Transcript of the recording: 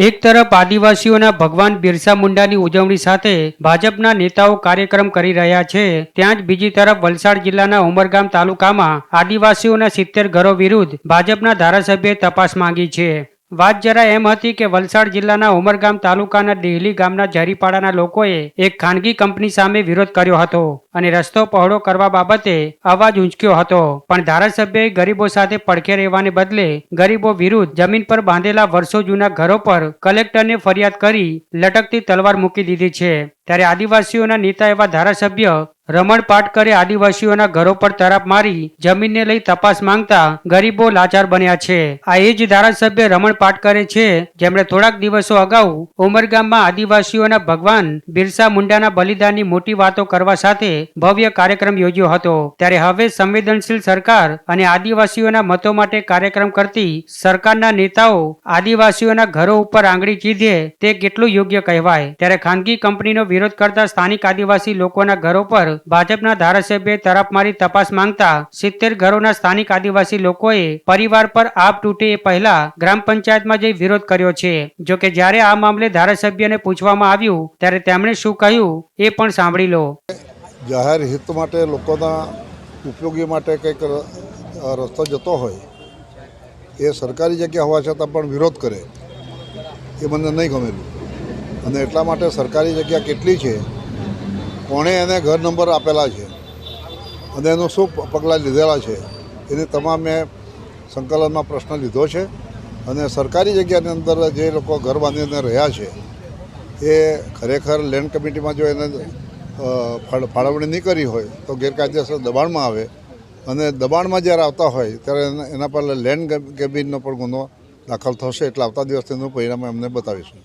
એક તરફ આદિવાસીઓના ભગવાન બિરસા મુંડાની ઉજવણી સાથે ભાજપના નેતાઓ કાર્યક્રમ કરી રહ્યા છે, ત્યાં જ બીજી તરફ વલસાડ જિલ્લાના ઉમરગામ તાલુકામાં આદિવાસીઓના 70 ઘરો વિરુદ્ધ ભાજપના ધારાસભ્યએ તપાસ માંગી છે। વાત જરા એમ હતી કે વલસાડ જિલ્લાના ઉમરગામ તાલુકાના ડેહલી ગામના જરીપાડાના લોકોએ એક ખાનગી કંપની સામે વિરોધ કર્યો હતો અને રસ્તો પહોળો કરવા બાબતે અવાજ ઊંચક્યો હતો, પણ ધારાસભ્યએ ગરીબો સાથે પડખે રહેવાને બદલે ગરીબો વિરુદ્ધ જમીન પર બાંધેલા વર્ષો જૂના ઘરો પર કલેક્ટરને ફરિયાદ કરી લટકતી તલવાર મૂકી દીધી છે। ત્યારે આદિવાસીઓના નેતા એવા ધારાસભ્ય રમણ પાટકરે આદિવાસીઓના ઘરો પર તરાપ મારી જમીનને લઈ તપાસ માંગતા ગરીબો લાચાર બન્યા છે। આ એ જ ધારાસભ્ય રમણ પાટકરે છે જેમણે થોડાક દિવસો અગાઉ ઉમરગામમાં આદિવાસીઓના ભગવાન બિરસા મુંડાના બલિદાનની મોટી વાતો કરવા સાથે ભવ્ય કાર્યક્રમ યોજ્યો હતો। ત્યારે હવે સંવેદનશીલ સરકાર અને આદિવાસીઓના મતો માટે કાર્યક્રમ કરતી સરકારના નેતાઓ આદિવાસીઓના ઘરો ઉપર આંગળી ચીંધે તે કેટલું યોગ્ય કહેવાય। ત્યારે ખાનગી કંપનીનો વિરોધ કરતા સ્થાનિક આદિવાસી લોકોના ઘરો પર ભાજપના ધારાસભ્યએ તરાપ મારી તપાસ માંગતા 70 ઘરોના સ્થાનિક આદિવાસી લોકોએ પરિવાર પર આપ તૂટે એ પહેલા ગ્રામ પંચાયતમાં જઈ વિરોધ કર્યો છે। જો કે જ્યારે આ મામલે ધારાસભ્યને પૂછવામાં આવ્યું ત્યારે તેમણે શું કહ્યું એ પણ સાંભળી લો। જાહેર હિત માટે લોકોના ઉપયોગી માટે કંઈક રસ્તો જતો હોય એ સરકારી જગ્યા હોવા છતાં પણ વિરોધ કરે એ મને નહીં ગમેલું, અને એટલા માટે સરકારી જગ્યા કેટલી છે, કોણે એને ઘર નંબર આપેલા છે અને એનું શું પગલાં લીધેલા છે એની તમામ મેં સંકલનમાં પ્રશ્ન લીધો છે। અને સરકારી જગ્યાની અંદર જે લોકો ઘર બાંધીને રહ્યા છે એ ખરેખર લેન્ડ કમિટીમાં જો એને ફાળવણી નહીં કરી હોય તો ગેરકાયદેસર દબાણમાં આવે, અને દબાણમાં જ્યારે આવતા હોય ત્યારે એના પર લેન્ડ કેબિનનો પણ ગુનો દાખલ થશે, એટલે આવતા દિવસ તેનું પરિણામ અમને બતાવીશું।